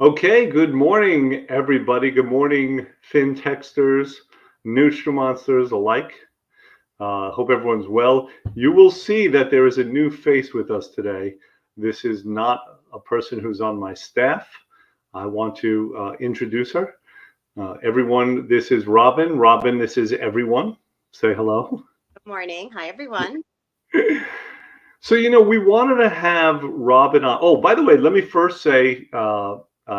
Okay, good morning, everybody. Good morning, FinTechsters, Neutral Monsters alike. Hope everyone's well. You will see that there is a new face with us today. This is not a person who's on my staff. I want to introduce her. Everyone, this is Robyn. Robyn, this is everyone. Say hello. Good morning. Hi, everyone. So, we wanted to have Robyn on. Oh, by the way, let me first say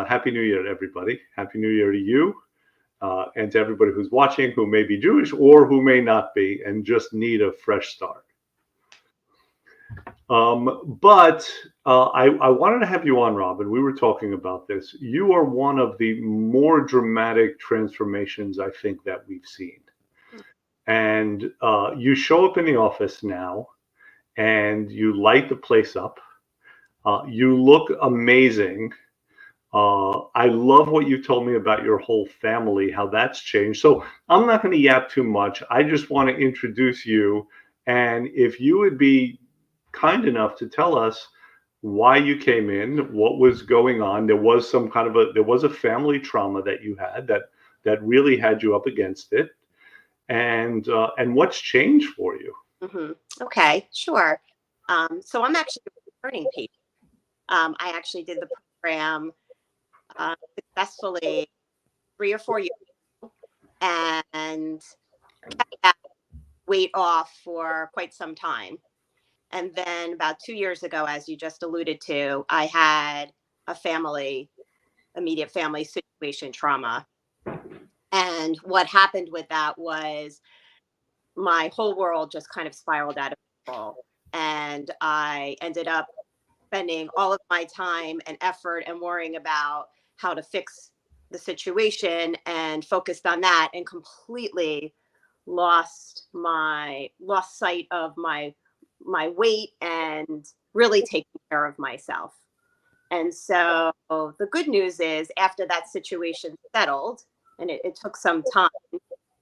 Happy New Year to everybody. Happy New Year to you and to everybody who's watching who may be Jewish or who may not be and just need a fresh start. But I wanted to have you on, Robyn. We were talking about this. You are one of the more dramatic transformations I think that we've seen. And you show up in the office now and you light the place up. You look amazing. I love what you told me about your whole family, how that's changed. So I'm not going to yap too much. I just want to introduce you. And if you would be kind enough to tell us why you came in, what was going on. There was a family trauma that you had that really had you up against it. And what's changed for you? Okay, sure. So I'm actually a returning patient. I actually did the program successfully 3 or 4 years ago and kept that weight off for quite some time. And then about 2 years ago, as you just alluded to, I had a immediate family situation trauma. And what happened with that was my whole world just kind of spiraled out of control. And I ended up spending all of my time and effort and worrying about how to fix the situation and focused on that and completely lost sight of my weight and really taking care of myself. And so the good news is after that situation settled, and it took some time,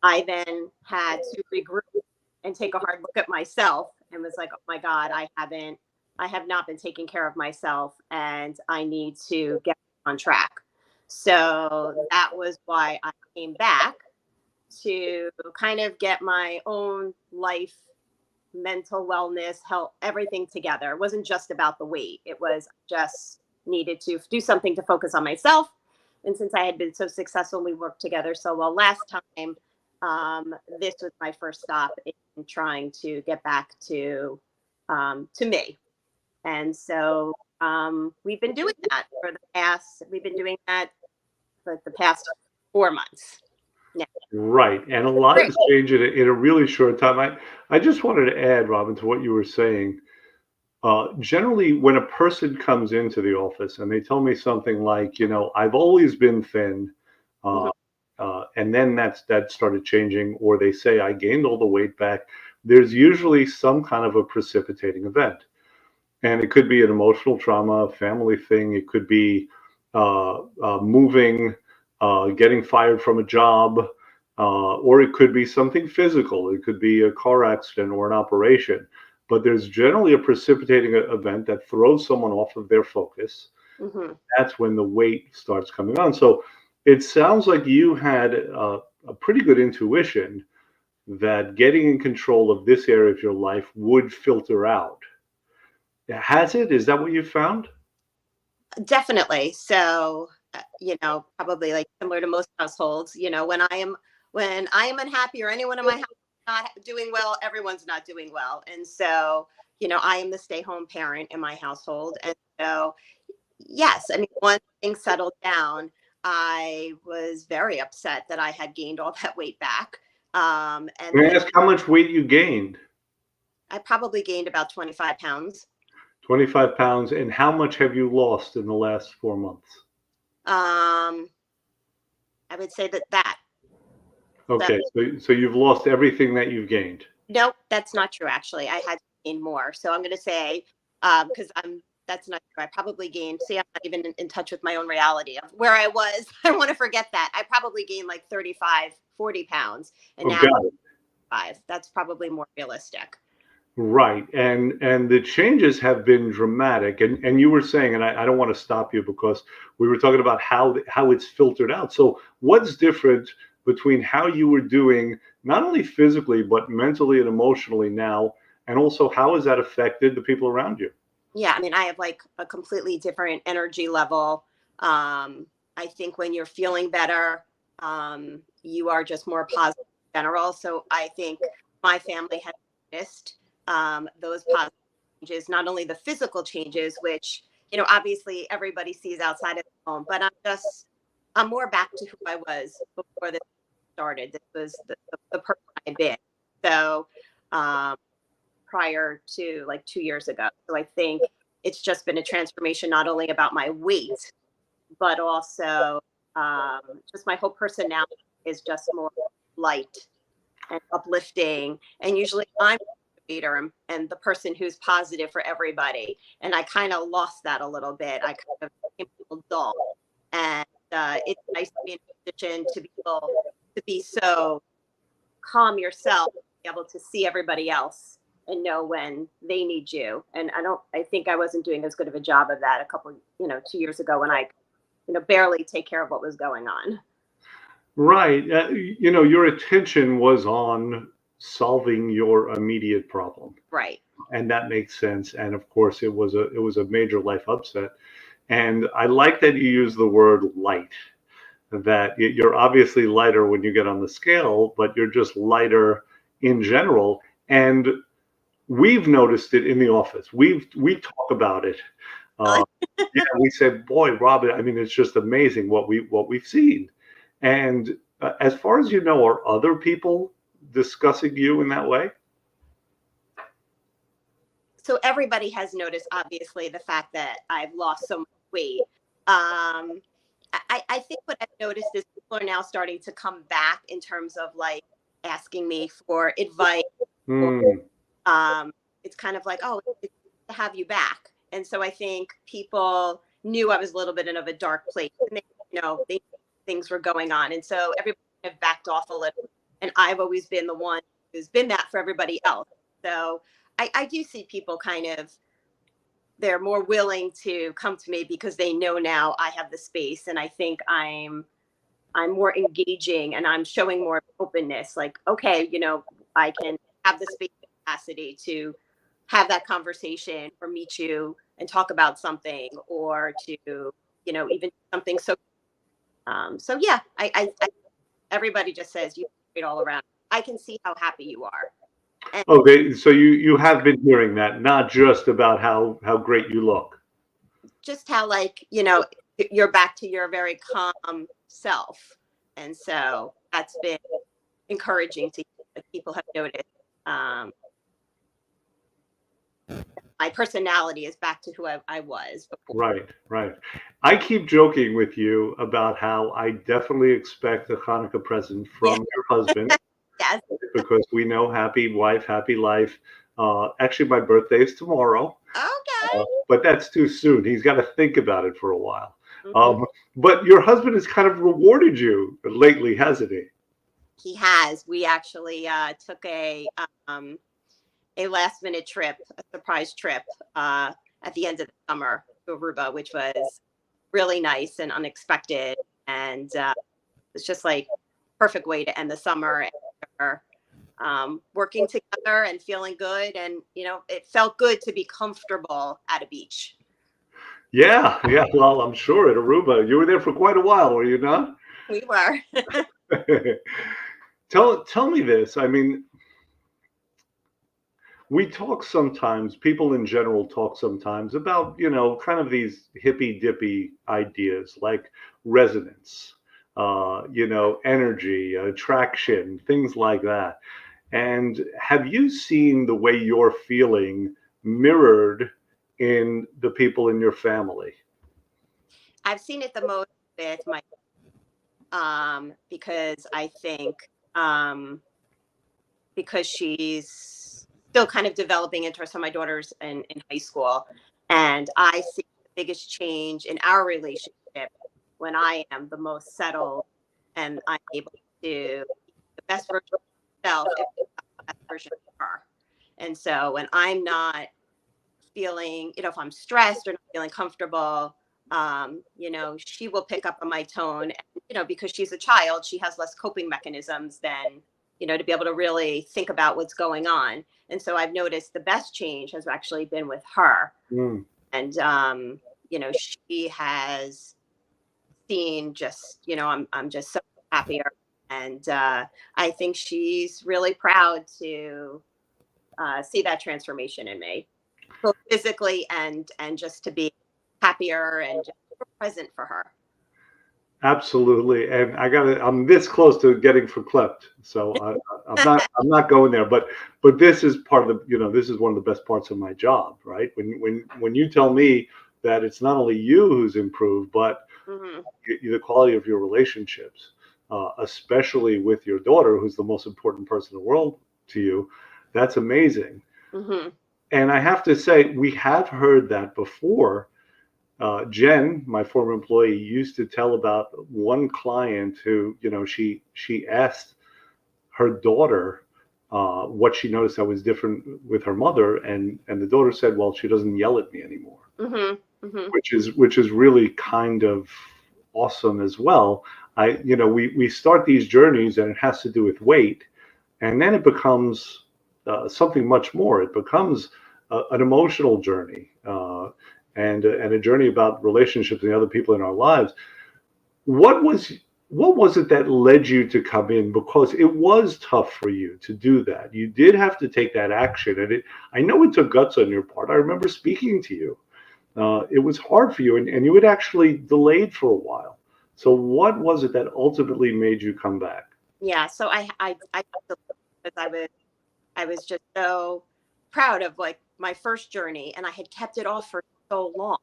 I then had to regroup and take a hard look at myself and was like, oh my God, I have not been taking care of myself and I need to get on track. So that was why I came back to kind of get my own life, mental wellness, health, everything together. It wasn't just about the weight. It was just needed to do something to focus on myself. And since I had been so successful, we worked together so well last time. This was my first stop in trying to get back to me. And so we've been doing that for the past 4 months. Yeah. Right. And a lot has changed in a really short time. I just wanted to add, Robyn, to what you were saying. Generally, when a person comes into the office and they tell me something like, I've always been thin, and then that started changing, or they say I gained all the weight back, there's usually some kind of a precipitating event. And it could be an emotional trauma, a family thing. It could be moving, getting fired from a job, or it could be something physical. It could be a car accident or an operation. But there's generally a precipitating event that throws someone off of their focus. That's when the weight starts coming on. So it sounds like you had a pretty good intuition that getting in control of this area of your life would filter out. Has it? Is that what you found? Definitely. So, probably like similar to most households, when I am unhappy or anyone in my house is not doing well, everyone's not doing well. And so, I am the stay-home parent in my household. And so, yes, I mean, once things settled down, I was very upset that I had gained all that weight back. And May I ask how much weight you gained? I probably gained about 25 pounds. 25 pounds. And how much have you lost in the last 4 months? I would say that. Okay, so you've lost everything that you've gained. Nope, that's not true. Actually, I had to gain more. So I'm going to say, because that's not true. I probably gained. See, I'm not even in touch with my own reality of where I was. I want to forget that. I probably gained like 35, 40 pounds, and now 5. That's probably more realistic. Right. And the changes have been dramatic. And you were saying, and I don't want to stop you because we were talking about how it's filtered out. So what's different between how you were doing not only physically but mentally and emotionally now, and also how has that affected the people around you? Yeah, I mean, I have like a completely different energy level. I think when you're feeling better, you are just more positive in general. So I think my family has noticed those positive changes, not only the physical changes, which, obviously everybody sees outside of the home, but I'm more back to who I was before this started. This was the person I've been. So, um, prior to like 2 years ago. So I think it's just been a transformation, not only about my weight, but also just my whole personality is just more light and uplifting. And usually I'm the leader and the person who's positive for everybody. And I kind of lost that a little bit. I kind of became a little dull. And it's nice to be in a position to be able to be so calm yourself, be able to see everybody else and know when they need you. And I think I wasn't doing as good of a job of that a couple, 2 years ago when I, barely take care of what was going on. Right. Your attention was on solving your immediate problem, Right. and that makes sense. And of course, it was a major life upset. And I like that you use the word light. That you're obviously lighter when you get on the scale, but you're just lighter in general. And we've noticed it in the office. We talk about it. Uh, yeah, we say, "Boy, Robyn, I mean, it's just amazing what we've seen." And as far as you know, are other people discussing you in that way? So everybody has noticed, obviously, the fact that I've lost so much weight. Um, I think what I've noticed is people are now starting to come back in terms of like asking me for advice. Or, Hmm. um, it's kind of like, oh, it's good to have you back. And so I think people knew I was a little bit in of a dark place, and they things were going on, and so everybody kind of backed off a little. And I've always been the one who's been that for everybody else. So I do see people kind of they're more willing to come to me because they know now I have the space, and I think I'm more engaging and I'm showing more openness. Like, okay, I can have the space capacity to have that conversation or meet you and talk about something or to, even something so. So yeah, everybody just says you great all around. I can see how happy you are, and Okay, so you have been hearing that, not just about how great you look. just how like you're back to your very calm self, and so that's been encouraging to that people have noticed. Um, my personality is back to who I was before. Right, right. I keep joking with you about how I definitely expect a Hanukkah present Yeah. from your husband Yes. because we know happy wife, happy life. Actually, my birthday is tomorrow, Okay. but that's too soon. He's got to think about it for a while. Mhm. But your husband has kind of rewarded you lately, hasn't he? He has. We actually took a last minute trip, a surprise trip at the end of the summer to Aruba, which was really nice and unexpected, and it's just like perfect way to end the summer. Working together and feeling good, and it felt good to be comfortable at a beach. Yeah, yeah. Well, I'm sure at Aruba, you were there for quite a while, were you not? We were. Tell me this. I mean, we talk sometimes, people in general talk sometimes about, kind of these hippy dippy ideas like resonance, energy, attraction, things like that. And have you seen the way you're feeling mirrored in the people in your family? I've seen it the most with my because I think because she's still kind of developing interest. So my daughter's in high school, and I see the biggest change in our relationship when I am the most settled and I'm able to be the best version of myself if I'm the best version of her. And so when I'm not feeling, if I'm stressed or not feeling comfortable, she will pick up on my tone. And, because she's a child, she has less coping mechanisms than, to be able to really think about what's going on. And so I've noticed the best change has actually been with her. Mm. And, she has seen just, I'm just so happier. And I think she's really proud to see that transformation in me, both physically and just to be happier and just present for her. Absolutely, and I'm this close to getting verklempt, so I'm not going there. But this is part of this is one of the best parts of my job, right? When you tell me that it's not only you who's improved, but Mm-hmm. the quality of your relationships, especially with your daughter, who's the most important person in the world to you, that's amazing. Mm-hmm. And I have to say, we have heard that before. Jen, my former employee, used to tell about one client who, she asked her daughter what she noticed that was different with her mother, and the daughter said, "Well, she doesn't yell at me anymore," Mm-hmm. Mm-hmm. which is really kind of awesome as well. We start these journeys, and it has to do with weight, and then it becomes something much more. It becomes an emotional journey. And a journey about relationships and the other people in our lives. What was it that led you to come in? Because it was tough for you to do that. You did have to take that action, and I know it took guts on your part. I remember speaking to you. It was hard for you, and you had actually delayed for a while. So what was it that ultimately made you come back? Yeah. So because I was just so proud of like my first journey, and I had kept it off for so long.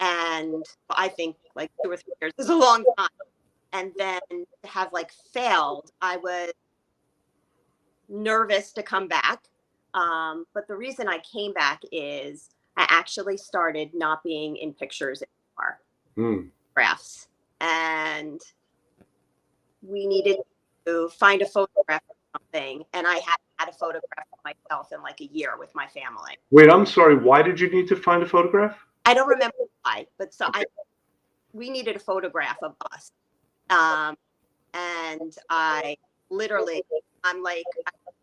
And I think like 2 or 3 years is a long time. And then to have like failed, I was nervous to come back. But the reason I came back is I actually started not being in pictures anymore, Hmm. photographs. And we needed to find a photograph of something. And I hadn't had a photograph of myself in like a year with my family. Wait, I'm sorry. Why did you need to find a photograph? I don't remember why, but we needed a photograph of us. And I literally, I'm like,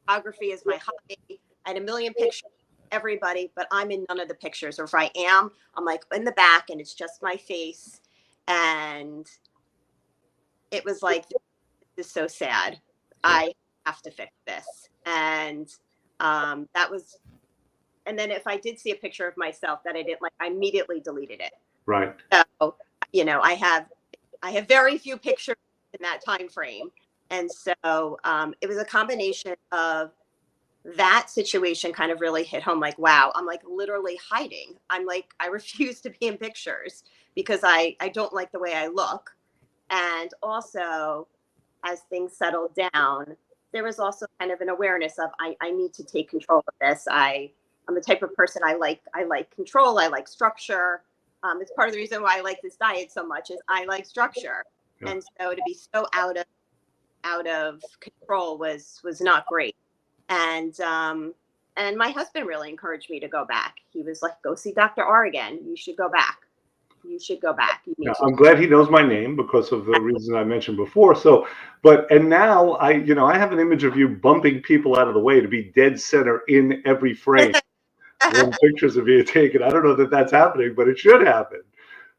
photography is my hobby. I had a million pictures of everybody, but I'm in none of the pictures. Or if I am, I'm like in the back and it's just my face. And it was like, this is so sad. I have to fix this. And that was, and then if I did see a picture of myself that I didn't like, I immediately deleted it. Right. So, I have very few pictures in that time frame. And so it was a combination of that situation kind of really hit home like, wow, I'm like literally hiding. I'm like, I refuse to be in pictures because I don't like the way I look. And also, as things settled down, there was also kind of an awareness of I need to take control of this. I'm the type of person I like control. I like structure. It's part of the reason why I like this diet so much is I like structure. Yeah. And so to be so out of control was not great. And my husband really encouraged me to go back. He was like, go see Dr. R again. You should go back. You should go back. You need Yeah, to. I'm glad he knows my name because of the reason I mentioned before. So, and now I have an image of you bumping people out of the way to be dead center in every frame when pictures of you are taken. I don't know that that's happening, but it should happen.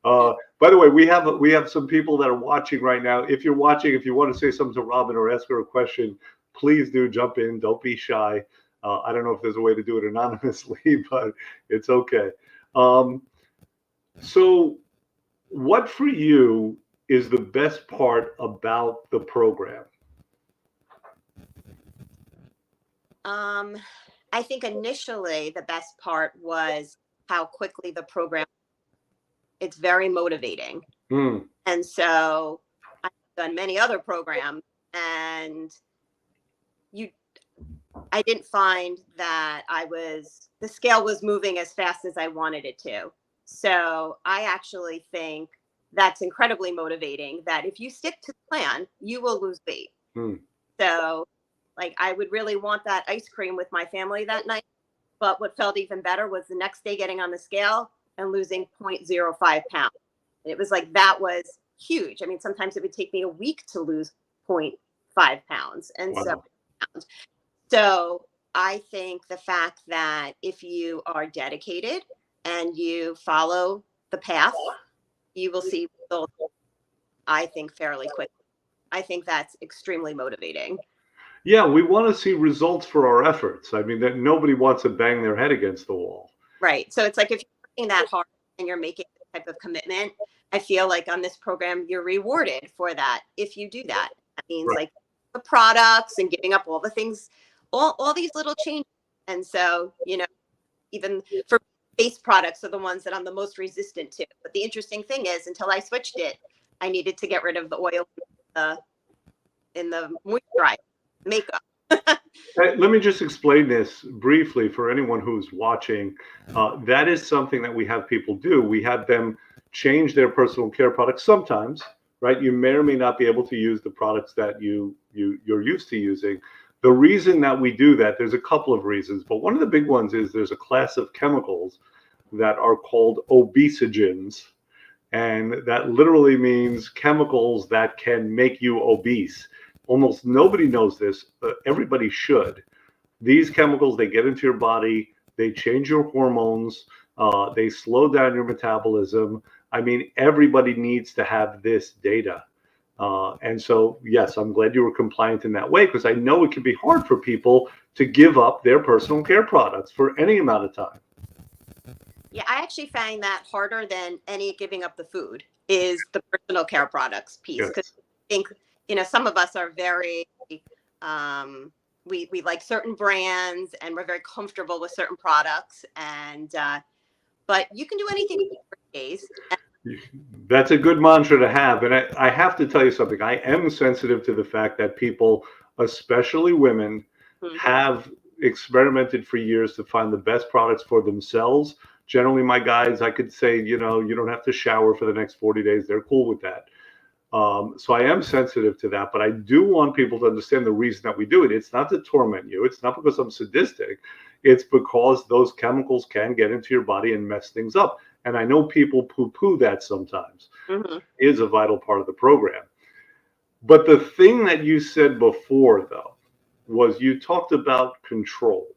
By the way, we have some people that are watching right now. If you're watching, if you want to say something to Robyn or ask her a question, please do jump in. Don't be shy. I don't know if there's a way to do it anonymously, but it's okay. So, what for you is the best part about the program? I think initially the best part was how quickly the program, it's very motivating. Mm. And so I've done many other programs and I didn't find that the scale was moving as fast as I wanted it to. So I actually think that's incredibly motivating that if you stick to the plan, you will lose weight. Mm. So like I would really want that ice cream with my family that night. But what felt even better was the next day getting on the scale and losing 0.05 pounds. And it was like, that was huge. I mean, sometimes it would take me a week to lose 0.5 pounds. And Wow. so I think the fact that if you are dedicated and you follow the path, you will see results, I think, fairly quickly. I think that's extremely motivating. Yeah, we want to see results for our efforts. I mean, that nobody wants to bang their head against the wall. Right. So it's like, if you're working that hard and you're making this type of commitment, I feel like on this program, you're rewarded for that if you do that. That means Right. like the products and giving up all the things, all these little changes. And so, even for base products are the ones that I'm the most resistant to. But the interesting thing is, until I switched it, I needed to get rid of the oil in the moisturizer makeup. Let me just explain this briefly for anyone who's watching. That is something that we have people do. We have them change their personal care products sometimes, right? You may or may not be able to use the products that you're used to using. The reason that we do that, there's a couple of reasons, but one of the big ones is there's a class of chemicals that are called obesogens, and that literally means chemicals that can make you obese. Almost nobody knows this, but everybody should. These chemicals, they get into your body, they change your hormones, they slow down your metabolism. I mean, everybody needs to have this data. And so, yes, I'm glad you were compliant in that way, because I know it can be hard for people to give up their personal care products for any amount of time. Yeah, I actually find that harder than any giving up the food is the personal care products piece. Because Yes. I think, some of us are very, we like certain brands and we're very comfortable with certain products. And, but you can do anything for days. That's a good mantra to have. And I have to tell you something. I am sensitive to the fact that people, especially women, Mhm. have experimented for years to find the best products for themselves. Generally, my guys, I could say, you don't have to shower for the next 40 days. They're cool with that. So I am sensitive to that, but I do want people to understand the reason that we do it. It's not to torment you. It's not because I'm sadistic. It's because those chemicals can get into your body and mess things up. And I know people poo-poo that sometimes. Mm-hmm. It is a vital part of the program. But the thing that you said before, though, was you talked about control.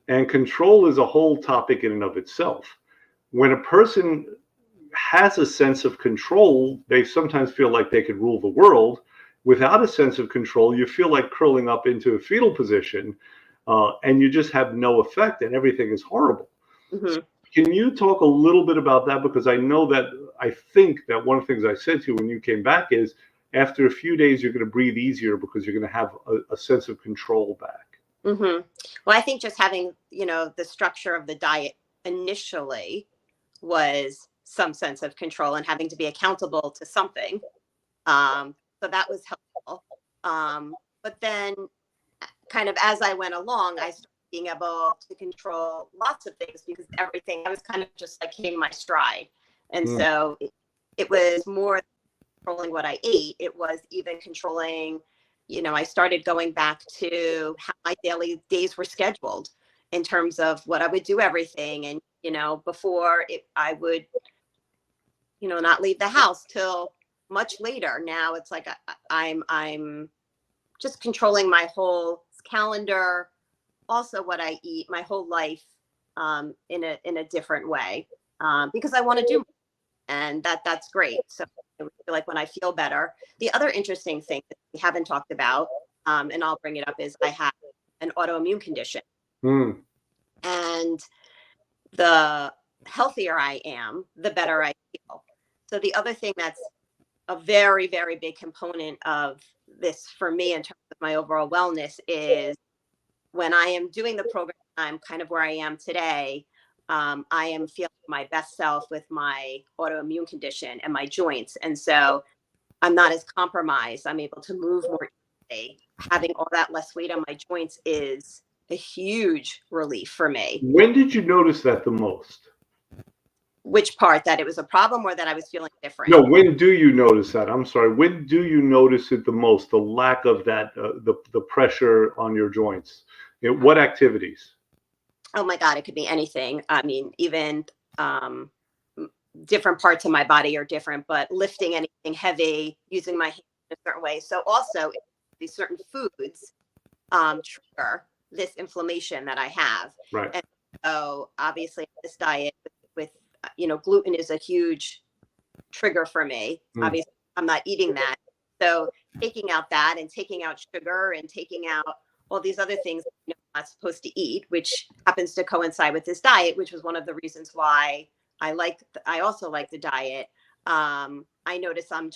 And control is a whole topic in and of itself. When a person has a sense of control, they sometimes feel like they could rule the world. Without a sense of control, you feel like curling up into a fetal position, and you just have no effect, and everything is horrible. Mm-hmm. So can you talk a little bit about that? Because I think that one of the things I said to you when you came back is, after a few days, you're going to breathe easier because you're going to have a sense of control back. Mm-hmm. Well, I think just having, the structure of the diet initially was some sense of control and having to be accountable to something. So that was helpful. But then kind of as I went along, I started being able to control lots of things because everything, I was kind of just like hitting my stride. And so it was more controlling what I ate. It was even controlling, I started going back to how my daily days were scheduled in terms of what I would do everything. And, before I would, not leave the house till much later. Now it's like I'm just controlling my whole calendar, also what I eat, my whole life, in a different way, because I want to do, and that's great. So I feel like when I feel better, the other interesting thing that we haven't talked about, and I'll bring it up, is I have an autoimmune condition, and the healthier I am, the better I feel. So the other thing that's a very, very big component of this for me in terms of my overall wellness is when I am doing the program, I'm kind of where I am today. I am feeling my best self with my autoimmune condition and my joints. And so I'm not as compromised. I'm able to move more easily. Having all that less weight on my joints is a huge relief for me. When did you notice that the most? Which part? That it was a problem or that I was feeling different? No, when do you notice that? I'm sorry. When do you notice it the most? The lack of that, the pressure on your joints. What activities? Oh my God, it could be anything. I mean, even um, different parts of my body are different, but lifting anything heavy, using my hands in a certain way. So also, these certain foods trigger this inflammation that I have. Right. And so, obviously, this diet with gluten is a huge trigger for me. Mm. Obviously, I'm not eating that. So taking out that and taking out sugar and taking out all these other things I'm not supposed to eat, which happens to coincide with this diet, which was one of the reasons why I also like the diet. I notice I'm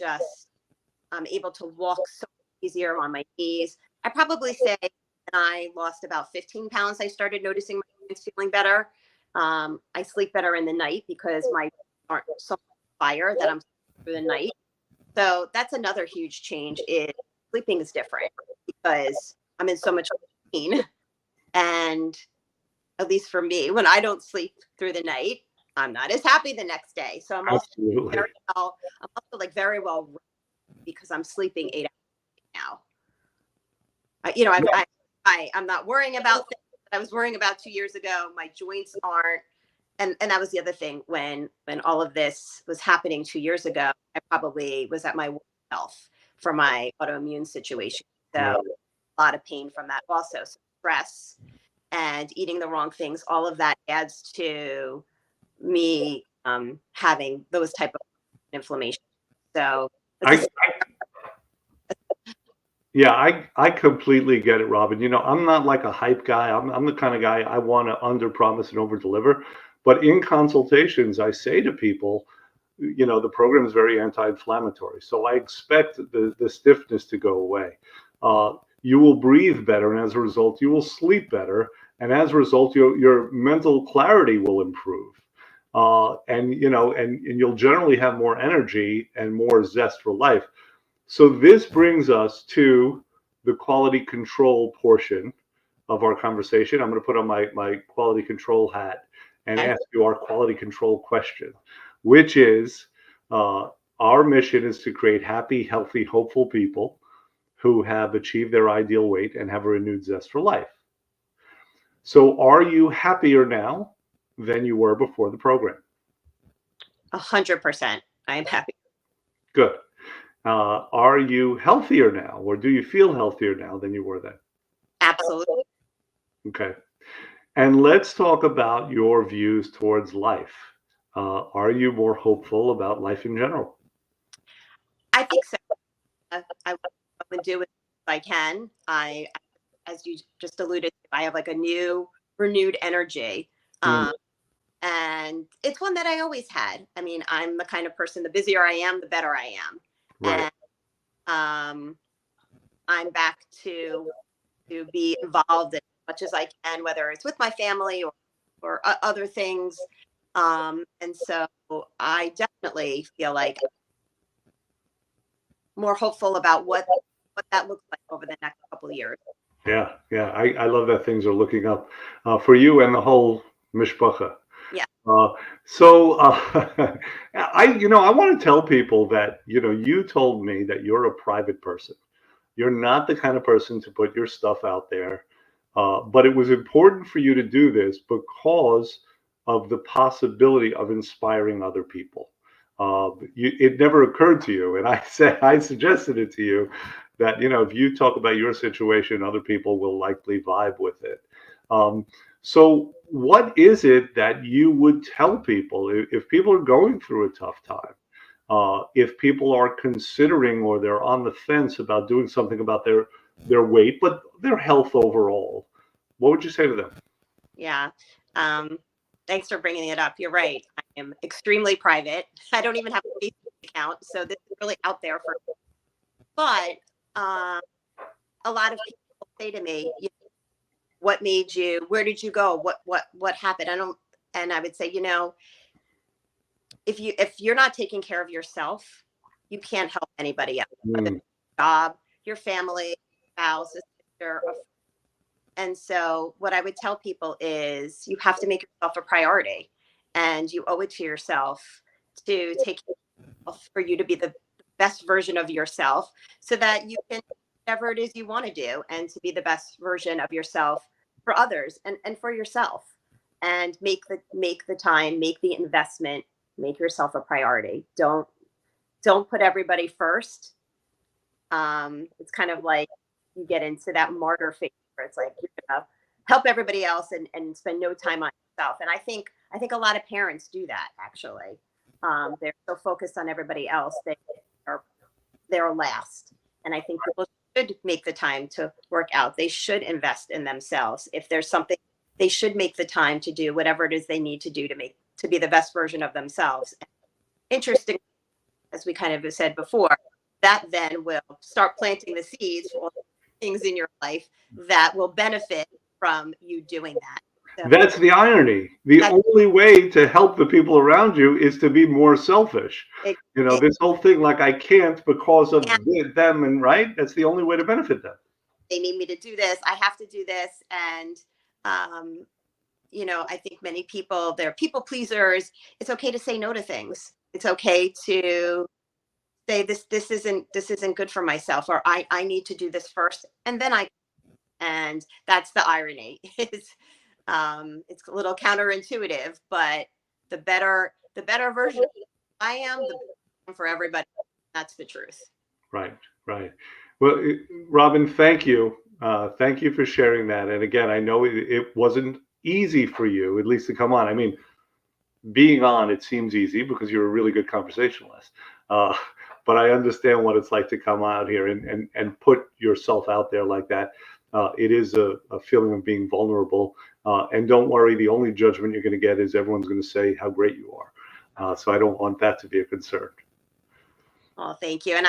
able to walk so easier on my knees. I probably say when I lost about 15 pounds, I started noticing my joints feeling better. I sleep better in the night because my aren't so fire that I'm through the night. So that's another huge change is sleeping is different because I'm in so much pain. And at least for me, when I don't sleep through the night, I'm not as happy the next day. So Absolutely. I'm also like very well because I'm sleeping 8 hours now. I'm not worrying about things that I was worrying about 2 years ago. My joints aren't, and that was the other thing when all of this was happening 2 years ago. I probably was at my worst health for my autoimmune situation. So Right. a lot of pain from that also. So stress and eating the wrong things, all of that adds to me having those type of inflammation. So I, it's a, yeah, I completely get it, Robin. I'm not like a hype guy. I'm the kind of guy I want to under promise and over deliver. But in consultations, I say to people, the program is very anti-inflammatory. So I expect the stiffness to go away. You will breathe better, and as a result, you will sleep better. And as a result, your mental clarity will improve. And you'll generally have more energy and more zest for life. So this brings us to the quality control portion of our conversation. I'm going to put on my quality control hat and ask you our quality control question, which is uh, our mission is to create happy, healthy, hopeful people who have achieved their ideal weight and have a renewed zest for life. So are you happier now than you were before the program? 100%. I am happy. Good. Are you healthier now, or do you feel healthier now than you were then? Absolutely. Okay. And let's talk about your views towards life. Are you more hopeful about life in general? I think so. I would do it if I can. As you just alluded to, I have like a new renewed energy. Mm, Um, and it's one that I always had. I mean, I'm the kind of person, the busier I am, the better I am. right. And I'm back to be involved as much as I can, whether it's with my family or other things. And so I definitely feel like more hopeful about what that looks like over the next couple of years. Yeah, yeah. I love that things are looking up for you and the whole mishpacha. Yeah. Uh, so I want to tell people that you told me that you're a private person. You're not the kind of person to put your stuff out there. But it was important for you to do this because of the possibility of inspiring other people. It never occurred to you, and I suggested it to you that if you talk about your situation, other people will likely vibe with it. So, what is it that you would tell people if people are going through a tough time? If people are considering or they're on the fence about doing something about their weight, but their health overall, what would you say to them? Yeah. Um, Thanks for bringing it up. You're right. I am extremely private. I don't even have a Facebook account, so this is really out there for. But um, a lot of people say to me, "What made you? Where did you go? What happened?" And I would say, if you're not taking care of yourself, you can't help anybody else. Whether Mm, it's your job, your family, spouse, a sister, a. And so, what I would tell people is you have to make yourself a priority and you owe it to yourself to take care of yourself, for you to be the best version of yourself so that you can do whatever it is you want to do and to be the best version of yourself for others and for yourself. and make the time, make the investment, make yourself a priority. Don't put everybody first. It's kind of like you get into that martyr phase where it's like you're gonna help everybody else and spend no time on yourself. And I think a lot of parents do that actually. They're so focused on everybody else, are they're last. And I think people should make the time to work out. They should invest in themselves. If there's something, they should make the time to do whatever it is they need to do to be the best version of themselves. And interesting, as we kind of said before, that then will start planting the seeds for all the things in your life that will benefit from you doing that. So That's the irony. The only way to help the people around you is to be more selfish. This whole thing, like I can't because of them, and right? That's the only way to benefit them. They need me to do this. I have to do this. And, I think many people, they're people pleasers. It's okay to say no to things. It's okay to say this isn't good for myself, or I need to do this first. And then and that's the irony. It's a little counterintuitive, but the better version of I am, the better for everybody. That's the truth. Right. Well, Robyn, thank you. Thank you for sharing that. And again, I know it wasn't easy for you, at least to come on. I mean, being on, it seems easy because you're a really good conversationalist. But I understand what it's like to come out here and put yourself out there like that. It is a feeling of being vulnerable. And don't worry, the only judgment you're going to get is everyone's going to say how great you are. So I don't want that to be a concern. Oh, thank you. And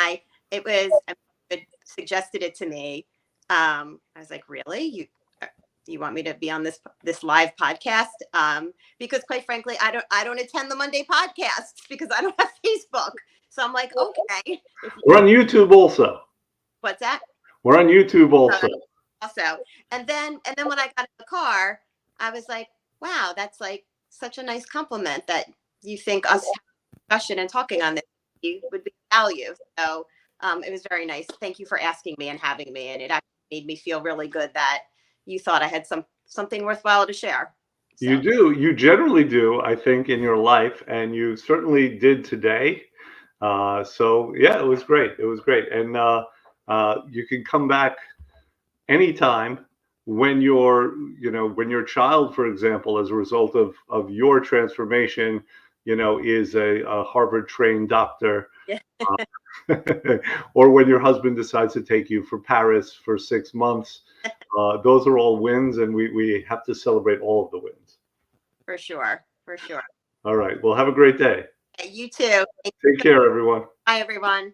it suggested it to me. I was like, really? You want me to be on this live podcast? Because quite frankly, I don't attend the Monday podcasts because I don't have Facebook. So I'm like, okay. We're on YouTube also. What's that? We're on YouTube also. And then when I got in the car, I was like, wow, that's like such a nice compliment that you think us discussion and talking on this would be value. So it was very nice. Thank you for asking me and having me. And it actually made me feel really good that you thought I had something worthwhile to share. So. You do. You generally do, I think, in your life. And you certainly did today. So, yeah, it was great. It was great. And you can come back anytime when your child, for example, as a result of your transformation, is a Harvard trained doctor, Yeah. Or when your husband decides to take you for Paris for 6 months, those are all wins, and we have to celebrate all of the wins. For sure. All right. Well, have a great day. You too. Take care, everyone. Bye, everyone.